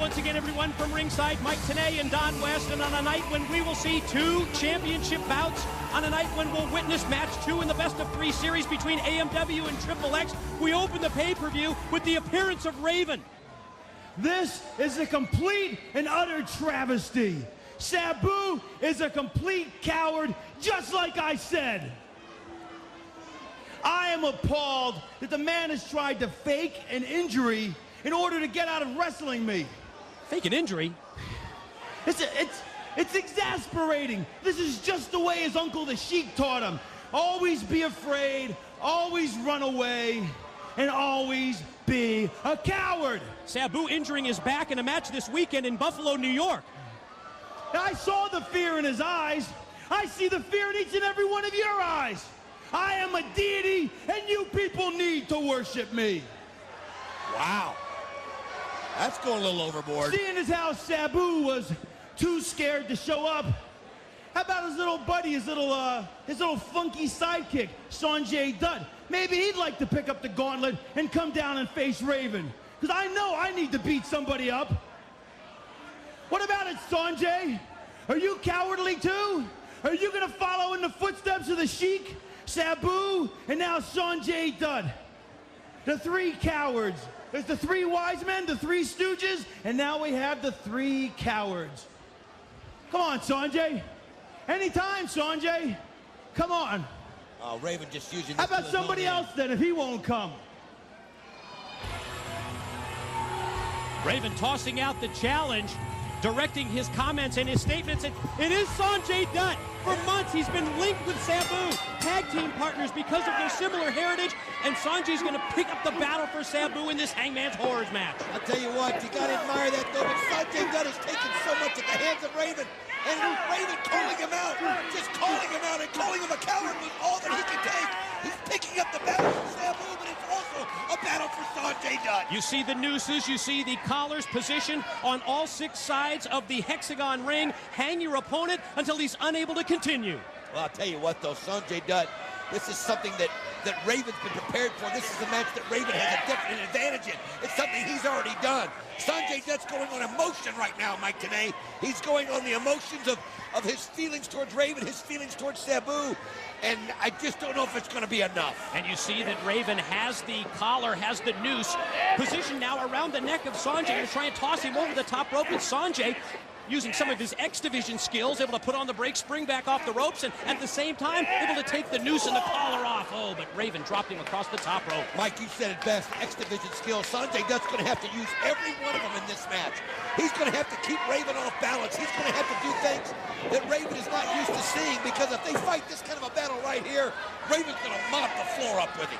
once again, everyone, from ringside, Mike Tenay and Don West, and on a night when we will see 2 championship bouts, on a night when we'll witness match 2 in the best-of-3 series between AMW and Triple X, we open the pay-per-view with the appearance of Raven. This is a complete and utter travesty. Sabu is a complete coward, just like I said. I am appalled that the man has tried to fake an injury in order to get out of wrestling me. Fake an injury? It's exasperating. This is just the way his uncle the Sheik taught him. Always be afraid, always run away, and always be a coward. Sabu injuring his back in a match this weekend in Buffalo, New York. I saw the fear in his eyes. I see the fear in each and every one of your eyes. I am a deity, and you people need to worship me. Wow. That's going a little overboard. Seeing as how Sabu was too scared to show up, how about his little buddy, his little funky sidekick, Sanjay Dutt? Maybe he'd like to pick up the gauntlet and come down and face Raven. Because I know I need to beat somebody up. What about it, Sanjay? Are you cowardly too? Are you going to follow in the footsteps of the Sheik, Sabu, and now Sanjay Dutt? The 3 cowards. There's the 3 wise men, the 3 stooges, and now we have the 3 cowards. Come on, Sanjay. Anytime, Sanjay. Come on. Oh, Raven just using this. How about somebody else then, if he won't come? Raven tossing out the challenge, directing his comments and his statements, and it is Sanjay Dutt. For months, he's been linked with Sabu, tag team partners because of their similar heritage, and Sanjay's going to pick up the battle for Sabu in this Hangman's Horrors match. I'll tell you what, you got to admire that, though, but Sanjay Dutt has taken so much at the hands of Raven, and Raven calling him out, just calling him out and calling him a coward was all that he can take. He's picking up the battle for Sabu, but it's also a battle for Sanjay Dutt. You see the nooses, you see the collars positioned on all 6 sides of the hexagon ring. Hang your opponent until he's unable to continue. Well, I'll tell you what, though, Sanjay Dutt, this is something that Raven's been prepared for. This is a match that Raven has a definite advantage in. It's something he's already done. Sanjay Dutt's going on emotion right now, Mike Tenay. He's going on the emotions of his feelings towards Raven, his feelings towards Sabu, and I just don't know if it's going to be enough. And you see that Raven has the collar, has the noose positioned now around the neck of Sanjay to try and toss him over the top rope, and Sanjay, using some of his X Division skills, able to put on the brake, spring back off the ropes, and at the same time, able to take the noose and the collar off. Oh, but Raven dropped him across the top rope. Mike, you said it best, X Division skills. Sanjay Dutt's going to have to use every one of them in this match. He's going to have to keep Raven off balance. He's going to have to do things that Raven is not used to seeing, because if they fight this kind of a battle right here, Raven's going to mop the floor up with him.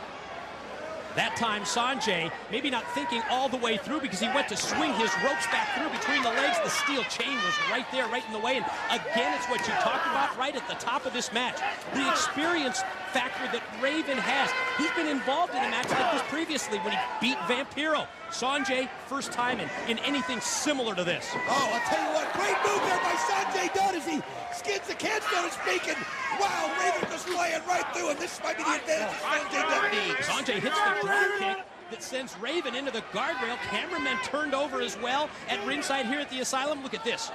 That time, Sanjay, maybe not thinking all the way through, because he went to swing his ropes back through between the legs. The steel chain was right there, right in the way. And again, it's what you talked about right at the top of this match. The experience factor that Raven has. He's been involved in a match like this previously when he beat Vampiro. Sanjay, first time in anything similar to this. Oh, I'll tell you what, great move there by Sanjay Dutt as he skids the can, so to speak, and wow, Raven goes flying right through him. This might be the advantage Sanjay Dutt needs. Sanjay hits the drop kick that sends Raven into the guardrail. Cameraman turned over as well at ringside here at the Asylum. Look at this.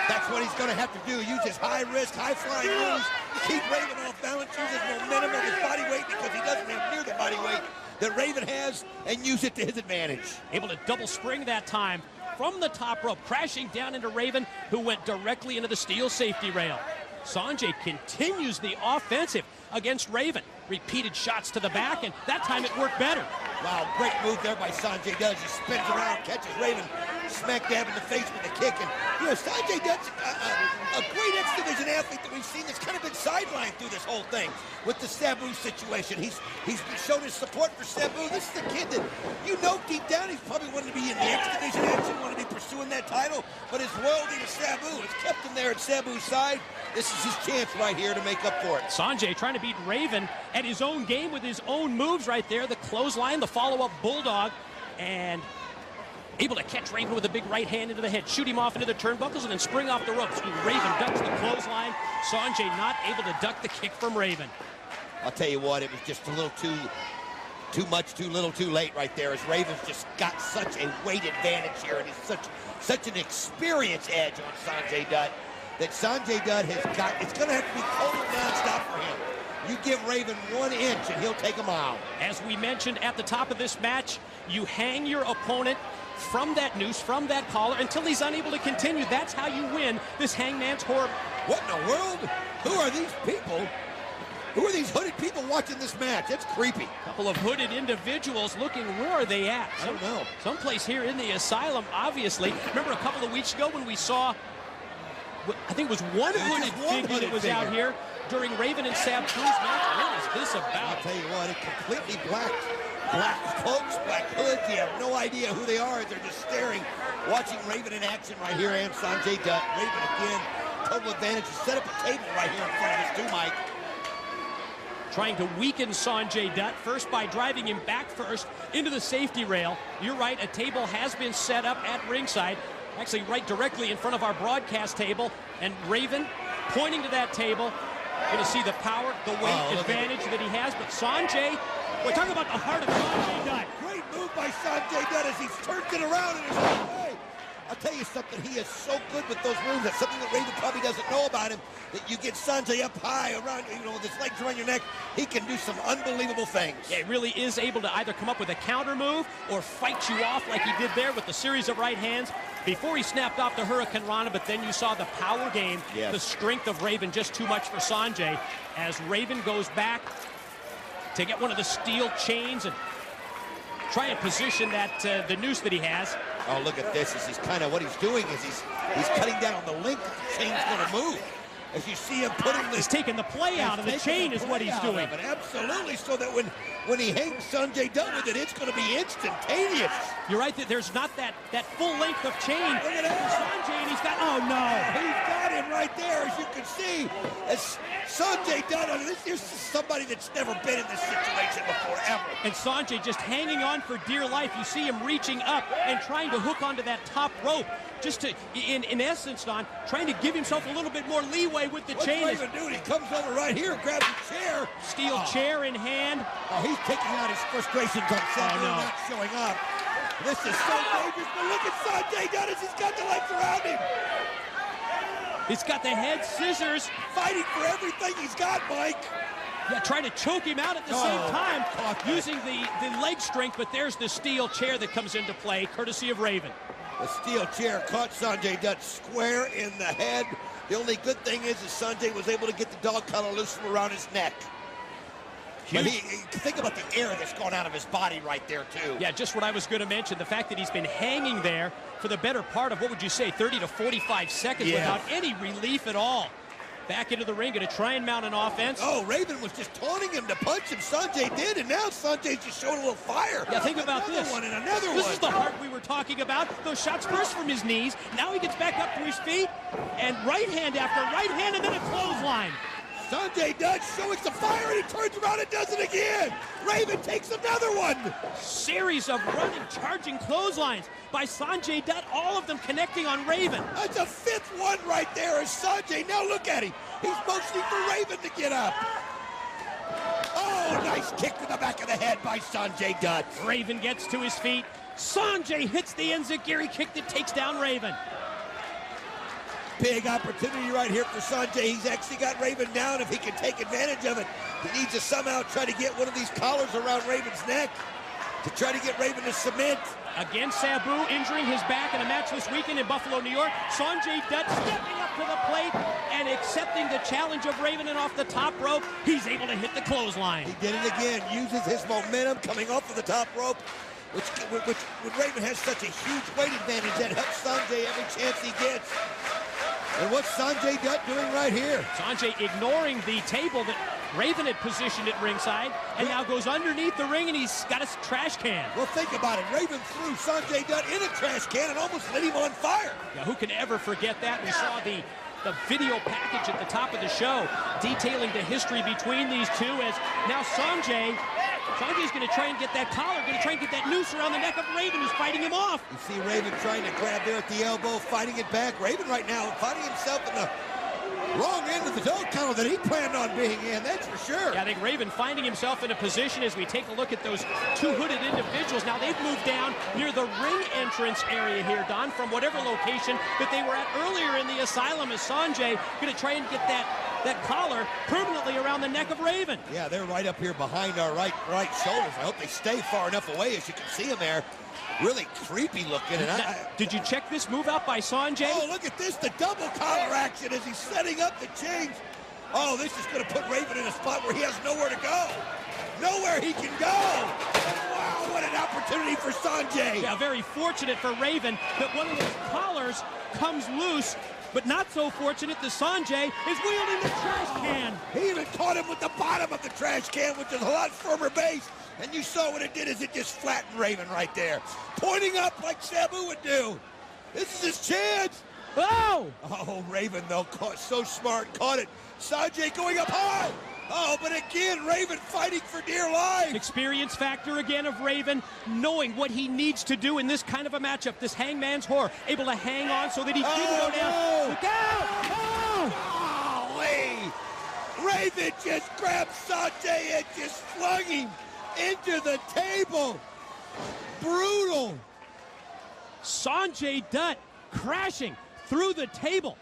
That's what he's going to have to do. Use his high-risk, high-flying moves to keep Raven off balance, use his momentum of his body weight, because he doesn't have near the body weight that Raven has, and use it to his advantage. Able to double spring that time from the top rope, crashing down into Raven, who went directly into the steel safety rail. Sanjay continues the offensive against Raven. Repeated shots to the back, and that time it worked better. Wow, great move there by Sanjay Dutt. He spins around, catches Raven smack dab in the face with the kick. And, you know, Sanjay Dutt's a great X Division athlete that we've seen that's kind of been sidelined through this whole thing with the Sabu situation. He's shown his support for Sabu. This is a kid that, you know, deep down, he's probably wanted to be in the X Division action, wanted to be pursuing that title, but his loyalty to Sabu has kept him there at Sabu's side. This is his chance right here to make up for it. Sanjay trying to beat Raven at his own game with his own moves right there. The clothesline, the follow-up bulldog, and able to catch Raven with a big right hand into the head, shoot him off into the turnbuckles, and then spring off the ropes. Raven ducks the clothesline. Sanjay not able to duck the kick from Raven. I'll tell you what, it was just a little Too much, too little, too late right there, as Raven's just got such a weight advantage here, and he's such an experience edge on Sanjay Dutt that Sanjay Dutt has got. It's going to have to be total nonstop for him. You give Raven 1 inch and he'll take a mile. As we mentioned at the top of this match, you hang your opponent from that noose, from that collar, until he's unable to continue. That's how you win this Hangman's Horror. What in the world? Who are these people? Who are these hooded people watching this match? That's creepy. A couple of hooded individuals looking, where are they at? I don't know. Someplace here in the asylum, obviously. Remember a couple of weeks ago when we saw, I think it was one hooded figure that was out here during Raven and Sabu's match. What is this about? I'll tell you what, it completely black cloaks, black hoods. You have no idea who they are. They're just staring, watching Raven in action right here, and Sanjay Dutt. Raven again, total advantage. He set up a table right here in front of us too, Mike. Trying to weaken Sanjay Dutt, first by driving him back first into the safety rail. You're right, a table has been set up at ringside, actually right directly in front of our broadcast table, and Raven pointing to that table. Going to see the power, the weight advantage that he has, but Sanjay, we're talking about the heart of Sanjay Dutt. Great move by Sanjay Dutt as he turns it around in his own way. I'll tell you something, he is so good with those moves. That's something that Raven probably doesn't know about him, that you get Sanjay up high around, you know, with his legs around your neck. He can do some unbelievable things. Yeah, he really is able to either come up with a counter move or fight you off like he did there with the series of right hands before he snapped off the Hurricane Rana, but then you saw the power game, the strength of Raven, just too much for Sanjay, as Raven goes back to get one of the steel chains and try and position that the noose that he has. Oh, look at this. This is kind of what he's doing is he's cutting down on the length the chain's going to move. As you see him putting this... He's taking the play out of the chain is what he's doing. But absolutely, so that when he hangs Sanjay Dutt with it, it's going to be instantaneous. You're right that there's not that full length of chain. Look at that. Sanjay, and he's got... Oh, no. He's got him right there, as you can see. As Sanjay Dutt, I mean, this is somebody that's never been in this situation before, ever. And Sanjay just hanging on for dear life. You see him reaching up and trying to hook onto that top rope. Just to, in essence, Don, trying to give himself a little bit more leeway with the chain. What's Raven doing? He comes over right here, grabs a chair. Steel chair in hand. Oh, he's taking out his frustrations on Sanjay not showing up. This is so dangerous, but look at Sanjay Dutt as he's got the legs around him. He's got the head scissors. Fighting for everything he's got, Mike. Yeah, trying to choke him out at the same time, using the leg strength, but there's the steel chair that comes into play, courtesy of Raven. The steel chair caught Sanjay Dutt square in the head. The only good thing is Sanjay was able to get the dog collar loose from around his neck. But think about the air that's gone out of his body right there, too. Yeah, just what I was going to mention, the fact that he's been hanging there for the better part of, what would you say, 30 to 45 seconds without any relief at all. Back into the ring, going to try and mount an offense. Oh, Raven was just taunting him to punch him. Sanjay did, and now Sanjay's just showing a little fire. Yeah, think about this. Another one and another one. This is the heart we were talking about. Those shots first from his knees. Now he gets back up to his feet, and right hand after right hand, and then a clothesline. Sanjay Dutt showing some fire, and he turns around and does it again. Raven takes another one. Series of running, charging clotheslines by Sanjay Dutt, all of them connecting on Raven. That's a fifth one right there as Sanjay. Now look at him. He's motioning for Raven to get up. Oh, nice kick to the back of the head by Sanjay Dutt. Raven gets to his feet. Sanjay hits the enziguri kick that takes down Raven. Big opportunity right here for Sanjay. He's actually got Raven down if he can take advantage of it. He needs to somehow try to get one of these collars around Raven's neck to try to get Raven to submit. Again, Sabu injuring his back in a match this weekend in Buffalo, New York. Sanjay Dutt stepping up to the plate and accepting the challenge of Raven, and off the top rope, he's able to hit the clothesline. He did it again, uses his momentum coming off of the top rope, which when Raven has such a huge weight advantage, that helps Sanjay every chance he gets. And what's Sanjay Dutt doing right here? Sanjay ignoring the table that Raven had positioned at ringside, and now goes underneath the ring, and he's got a trash can. Well, think about it. Raven threw Sanjay Dutt in a trash can and almost lit him on fire. Yeah, who can ever forget that? We saw the video package at the top of the show detailing the history between these two, as now Sanjay's going to try and get that collar, going to try and get that noose around the neck of Raven, who's fighting him off. You see Raven trying to grab there at the elbow, fighting it back. Raven right now finding himself in the Wrong end of the dog collar that he planned on being in, that's for sure. Yeah, I think Raven finding himself in a position as we take a look at those two hooded individuals. Now they've moved down near the ring entrance area here, Don, from whatever location that they were at earlier in the asylum, as Sanjay going to try and get that collar permanently around the neck of Raven. Yeah, they're right up here behind our right shoulders. I hope they stay far enough away, as you can see them there. Really creepy looking. And did you check this move out by Sanjay? Oh, look at this, the double collar action as he's setting up the change. Oh, this is going to put Raven in a spot where he has nowhere to go. Nowhere he can go. And wow, what an opportunity for Sanjay. Yeah, very fortunate for Raven that one of those collars comes loose, but not so fortunate that Sanjay is wielding the trash can. He even caught him with the bottom of the trash can, which is a lot firmer base. And you saw what it did, is it just flattened Raven right there. Pointing up like Sabu would do. This is his chance. Oh! Oh, Raven, though, so smart, caught it. Sanjay going up high. Oh, but again, Raven fighting for dear life. Experience factor again of Raven, knowing what he needs to do in this kind of a matchup. This hangman's horror, able to hang on so that he didn't go down. No. Look out! Oh! Golly! Raven just grabbed Sanjay and just flung him into the table. Brutal. Sanjay Dutt crashing through the table,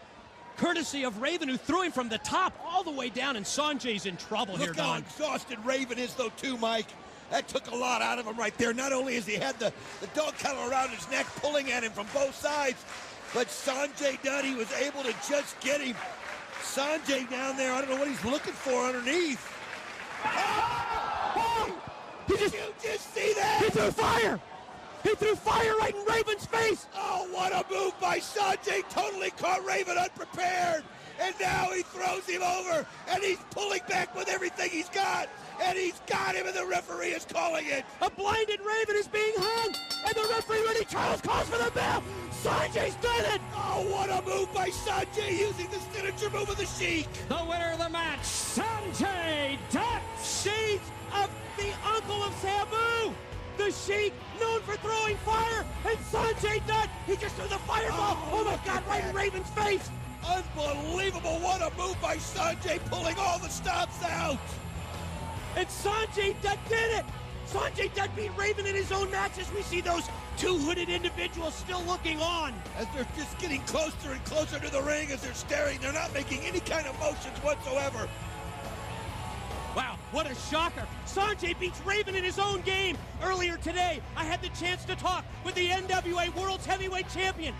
courtesy of Raven, who threw him from the top all the way down, and Sanjay's in trouble here, Look how Don. exhausted Raven is, though, too, Mike. That took a lot out of him right there. Not only has he had the dog collar around his neck pulling at him from both sides, but Sanjay Dutt, he was able to just get him. Sanjay down there, I don't know what he's looking for underneath. Oh! Did you just see that? He threw fire! He threw fire right in Raven's face! Oh, what a move by Sanjay. Totally caught Raven unprepared. And now he throws him over, and he's pulling back with everything he's got. And he's got him, and the referee is calling it. A blinded Raven is being hung, and the referee, Rennie Charles, calls for the bell. Sanjay's done it! Oh, what a move by Sanjay, using the signature move of the Sheik. The winner of the match, Sanjay Dutt, shades of the uncle of Sabu. The Sheik, known for throwing fire, and Sanjay Dutt, he just threw the fireball. Oh my God, right in Raven's face. Unbelievable, what a move by Sanjay, pulling all the stops out. And Sanjay Dutt did it. Sanjay Dutt beat Raven in his own match, as we see those two hooded individuals still looking on. As they're just getting closer and closer to the ring, as they're staring, they're not making any kind of motions whatsoever. Wow, what a shocker. Sanjay beats Raven in his own game. Earlier today, I had the chance to talk with the NWA World's Heavyweight Champion,